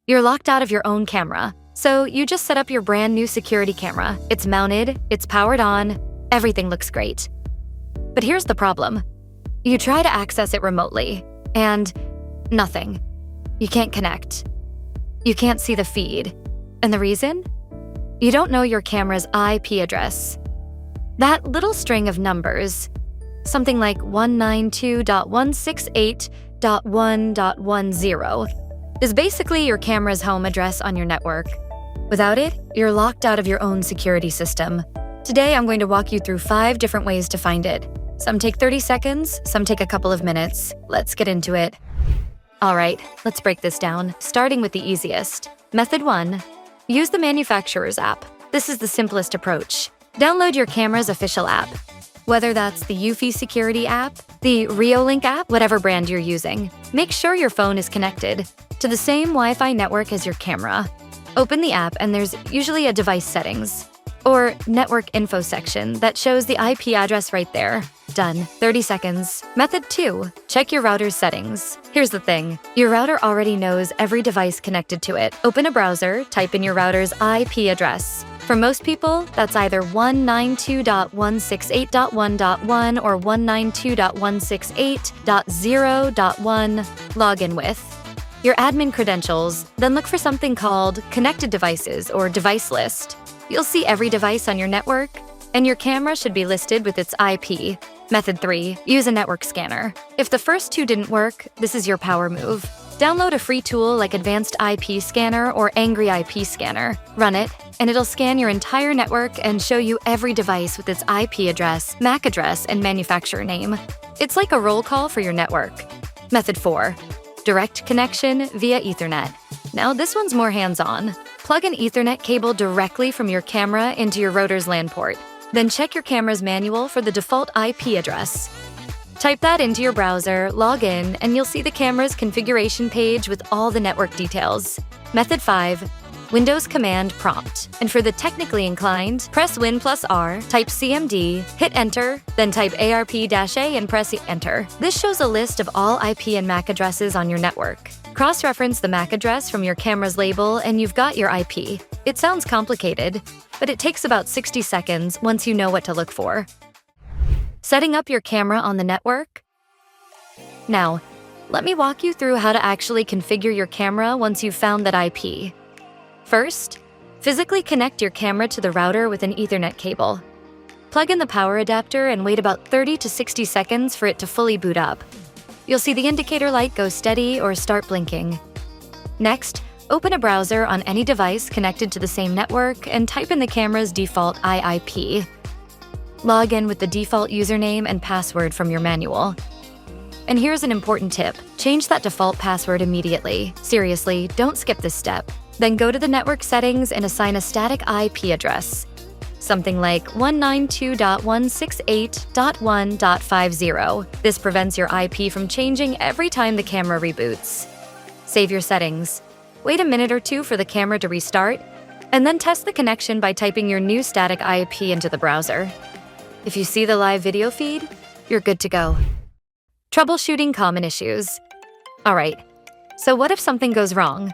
You're locked out of your own camera, so you just set up your brand new security camera. It's mounted, it's powered on, everything looks great. But here's the problem. You try to access it remotely, and nothing. You can't connect. You can't see the feed. And the reason? You don't know your camera's IP address. That little string of numbers, something like 192.168.1.10, is basically your camera's home address on your network. Without it, you're locked out of your own security system. Today, I'm going to walk you through 5 different ways to find it. Some take 30 seconds, some take a couple of minutes. Let's get into it. All right, let's break this down, starting with the easiest. Method 1. Use the manufacturer's app. This is the simplest approach. Download your camera's official app. Whether that's the eufy security app, the Reolink app, whatever brand you're using. Make sure your phone is connected to the same Wi-Fi network as your camera. Open the app and there's usually a device settings or network info section that shows the IP address right there. Done. 30 seconds. Method 2. Check your router's settings. Here's the thing. Your router already knows every device connected to it. Open a browser, type in your router's IP address. For most people, that's either 192.168.1.1 or 192.168.0.1. Log in with your admin credentials, then look for something called Connected Devices or Device List. You'll see every device on your network, and your camera should be listed with its IP. Method 3. Use a network scanner. If the first 2 didn't work, this is your power move. Download a free tool like Advanced IP Scanner or Angry IP Scanner. Run it, and it'll scan your entire network and show you every device with its IP address, MAC address, and manufacturer name. It's like a roll call for your network. Method 4. Direct connection via Ethernet. Now this one's more hands-on. Plug an Ethernet cable directly from your camera into your router's LAN port. Then check your camera's manual for the default IP address. Type that into your browser, log in, and you'll see the camera's configuration page with all the network details. Method 5. Windows Command Prompt. And for the technically inclined, press Win+R, type CMD, hit Enter, then type ARP-A and press Enter. This shows a list of all IP and MAC addresses on your network. Cross-reference the MAC address from your camera's label and you've got your IP. It sounds complicated, but it takes about 60 seconds once you know what to look for. Setting up your camera on the network? Now, let me walk you through how to actually configure your camera once you've found that IP. First, physically connect your camera to the router with an Ethernet cable. Plug in the power adapter and wait about 30 to 60 seconds for it to fully boot up. You'll see the indicator light go steady or start blinking. Next, open a browser on any device connected to the same network and type in the camera's default IIP. Log in with the default username and password from your manual. And here's an important tip. Change that default password immediately. Seriously, don't skip this step. Then go to the network settings and assign a static IP address. Something like 192.168.1.50. This prevents your IP from changing every time the camera reboots. Save your settings. Wait a minute or 2 for the camera to restart, and then test the connection by typing your new static IP into the browser. If you see the live video feed, you're good to go. Troubleshooting common issues. All right, so what if something goes wrong?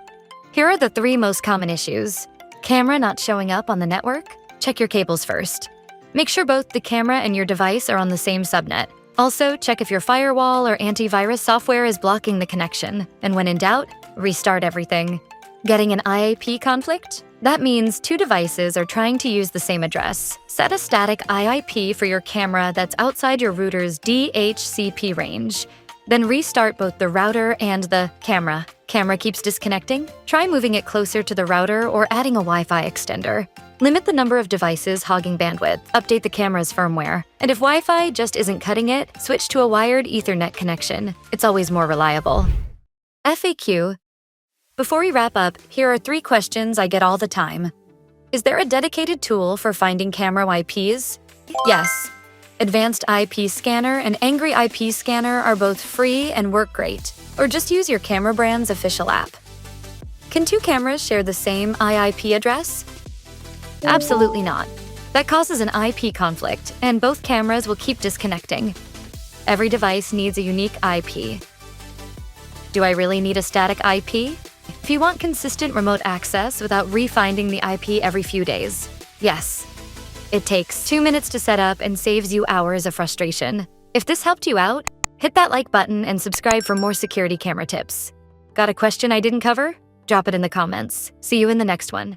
Here are the 3 most common issues. Camera not showing up on the network? Check your cables first. Make sure both the camera and your device are on the same subnet. Also, check if your firewall or antivirus software is blocking the connection. And when in doubt, restart everything. Getting an IIP conflict? That means 2 devices are trying to use the same address. Set a static IIP for your camera that's outside your router's DHCP range. Then restart both the router and the camera. Camera keeps disconnecting? Try moving it closer to the router or adding a Wi-Fi extender. Limit the number of devices hogging bandwidth. Update the camera's firmware. And if Wi-Fi just isn't cutting it, switch to a wired Ethernet connection. It's always more reliable. FAQ. Before we wrap up, here are 3 questions I get all the time. Is there a dedicated tool for finding camera IPs? Yes. Advanced IP Scanner and Angry IP Scanner are both free and work great. Or just use your camera brand's official app. Can 2 cameras share the same IIP address? Absolutely not. That causes an IP conflict, and both cameras will keep disconnecting. Every device needs a unique IP. Do I really need a static IP? If you want consistent remote access without refinding the IP every few days, yes. It takes 2 minutes to set up and saves you hours of frustration. If this helped you out, hit that like button and subscribe for more security camera tips. Got a question I didn't cover? Drop it in the comments. See you in the next one.